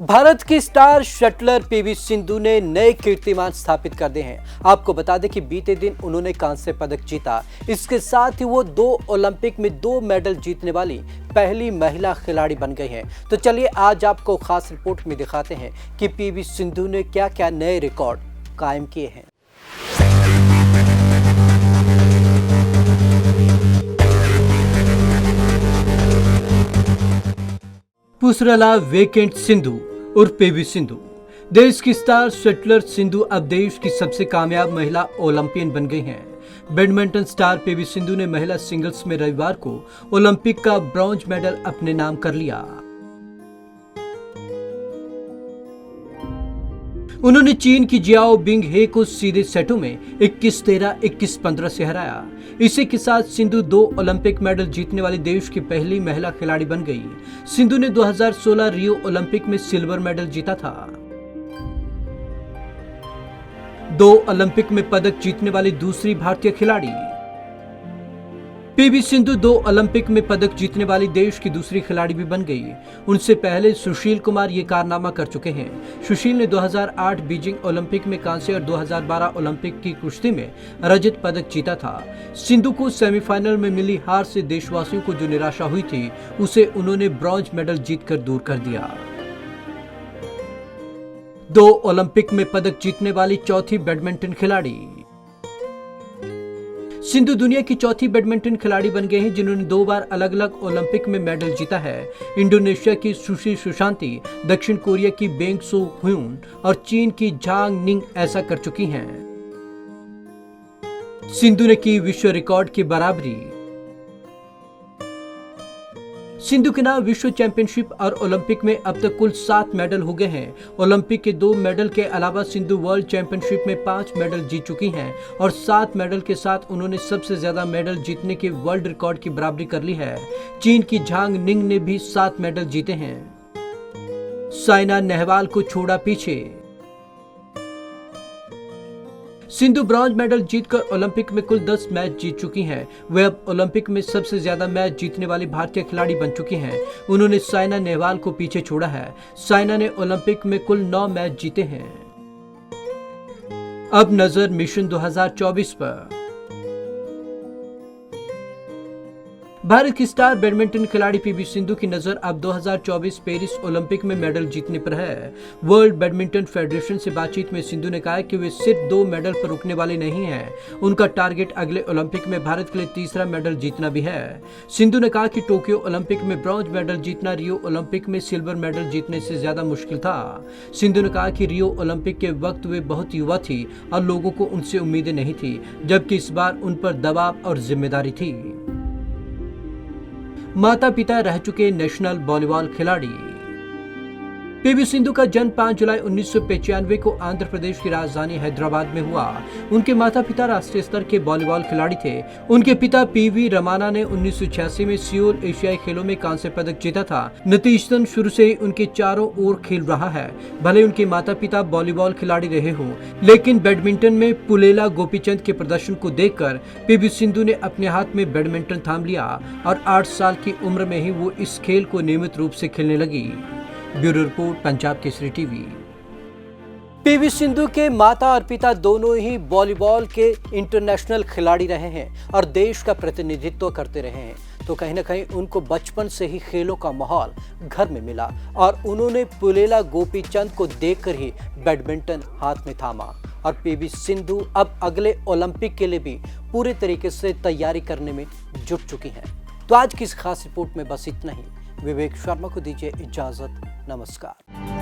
भारत की star shuttler PV Sindhu ने नए कीर्तिमान स्थापित कर दिए हैं। आपको बता दें कि बीते दिन उन्होंने कांस्य पदक जीता। इसके साथ ही वो 2 ओलंपिक में 2 मेडल जीतने वाली पहली महिला खिलाड़ी बन गई हैं। तो चलिए आज आपको खास रिपोर्ट में दिखाते हैं कि पीवी सिंधु ने क्या क्या नए रिकॉर्ड कायम किए हैं। पुसरला वेकेंट सिंधु उर्फ पीवी सिंधु देश की स्टार शटलर सिंधु अब देश की सबसे कामयाब महिला ओलंपियन बन गई हैं। बैडमिंटन स्टार पीवी सिंधु ने महिला सिंगल्स में रविवार को ओलंपिक का ब्रॉन्ज मेडल अपने नाम कर लिया। उन्होंने चीन की जियाओ बिंग हे को सीधे सेटों में 21-13, 21-15 से हराया। इसी के साथ सिंधु 2 ओलंपिक मेडल जीतने वाली देश की पहली महिला खिलाड़ी बन गई। सिंधु ने 2016 रियो ओलंपिक में सिल्वर मेडल जीता था। 2 ओलंपिक में पदक जीतने वाली दूसरी भारतीय खिलाड़ी। पीवी सिंधु 2 ओलंपिक में पदक जीतने वाली देश की दूसरी खिलाड़ी भी बन गई। उनसे पहले सुशील कुमार ये कारनामा कर चुके हैं। सुशील ने 2008 बीजिंग ओलंपिक में कांस्य और 2012 ओलंपिक की कुश्ती में रजत पदक जीता था। सिंधु को सेमीफाइनल में मिली हार से देशवासियों को जो निराशा हुई थी, उसे उन्होंने ब्रॉन्ज मेडल जीतकर दूर कर दिया। 2 ओलंपिक में पदक जीतने वाली चौथी बैडमिंटन खिलाड़ी। सिंधु दुनिया की चौथी बैडमिंटन खिलाड़ी बन गए हैं जिन्होंने 2 बार अलग अलग ओलंपिक में मेडल जीता है। इंडोनेशिया की सुशी सुशांति, दक्षिण कोरिया की बेंग सो ह्यून और चीन की झांग निंग ऐसा कर चुकी हैं। सिंधु ने की विश्व रिकॉर्ड की बराबरी। सिंधु के नाम विश्व चैंपियनशिप और ओलंपिक में अब तक कुल 7 मेडल हो गए हैं। ओलंपिक के 2 मेडल के अलावा सिंधु वर्ल्ड चैंपियनशिप में 5 मेडल जीत चुकी हैं और 7 मेडल के साथ उन्होंने सबसे ज्यादा मेडल जीतने के वर्ल्ड रिकॉर्ड की बराबरी कर ली है। चीन की झांग निंग ने भी 7 मेडल जीते हैं। साइना नेहवाल को छोड़ा पीछे। सिंधु ब्रॉन्ज मेडल जीतकर ओलंपिक में कुल 10 मैच जीत चुकी हैं। वे अब ओलंपिक में सबसे ज्यादा मैच जीतने वाली भारतीय खिलाड़ी बन चुकी हैं। उन्होंने साइना नेहवाल को पीछे छोड़ा है। साइना ने ओलंपिक में कुल 9 मैच जीते हैं। अब नजर मिशन 2024 पर। भारत की स्टार बैडमिंटन खिलाड़ी पीवी सिंधु की नजर अब 2024 पेरिस ओलंपिक में मेडल जीतने पर है। वर्ल्ड बैडमिंटन फेडरेशन से बातचीत में सिंधु ने कहा है कि वे सिर्फ 2 मेडल पर रुकने वाले नहीं हैं। उनका टारगेट अगले ओलंपिक में भारत के लिए तीसरा मेडल जीतना भी है। सिंधु ने कहा कि टोक्यो ओलंपिक में ब्रॉन्ज मेडल जीतना रियो ओलंपिक में सिल्वर मेडल जीतने से ज्यादा मुश्किल था। सिंधु ने कहा कि रियो ओलंपिक के वक्त वे बहुत युवा थी और लोगों को उनसे उम्मीदें नहीं थी, जबकि इस बार उन पर दबाव और जिम्मेदारी थी। माता पिता रह चुके नेशनल वॉलीबॉल खिलाड़ी। पीवी सिंधु का जन्म 5 जुलाई 1995 को आंध्र प्रदेश की राजधानी हैदराबाद में हुआ। उनके माता पिता राष्ट्रीय स्तर के वॉलीबॉल खिलाड़ी थे। उनके पिता पीवी रमाना ने 1986 में सियोल एशियाई खेलों में कांस्य पदक जीता था। नतीजतन शुरू से ही उनके चारों ओर खेल रहा है। भले उनके माता पिता वॉलीबॉल खिलाड़ी रहे हों, लेकिन बैडमिंटन में पुलेला गोपीचंद के प्रदर्शन को देखकर पीवी सिंधु ने अपने हाथ में बैडमिंटन थाम लिया और 8 साल की उम्र में ही वो इस खेल को नियमित रूप से खेलने लगी। Bureau report, Punjab Kesari TV. PV Sindhu के माता और पिता दोनों ही वॉलीबॉल के इंटरनेशनल खिलाड़ी रहे हैं और देश का प्रतिनिधित्व करते रहे हैं। तो कहीं ना कहीं उनको बचपन से ही खेलों का माहौल घर में मिला और उन्होंने पुलेला गोपीचंद को देखकर ही बैडमिंटन हाथ में थामा। और पीवी सिंधु अब अगले ओलंपिक के लिए भी पूरे तरीके से तैयारी करने में जुट चुकी हैं। तो आज की इस खास रिपोर्ट में बस इतना ही। विवेक शर्मा को दीजिए इजाजत। नमस्कार।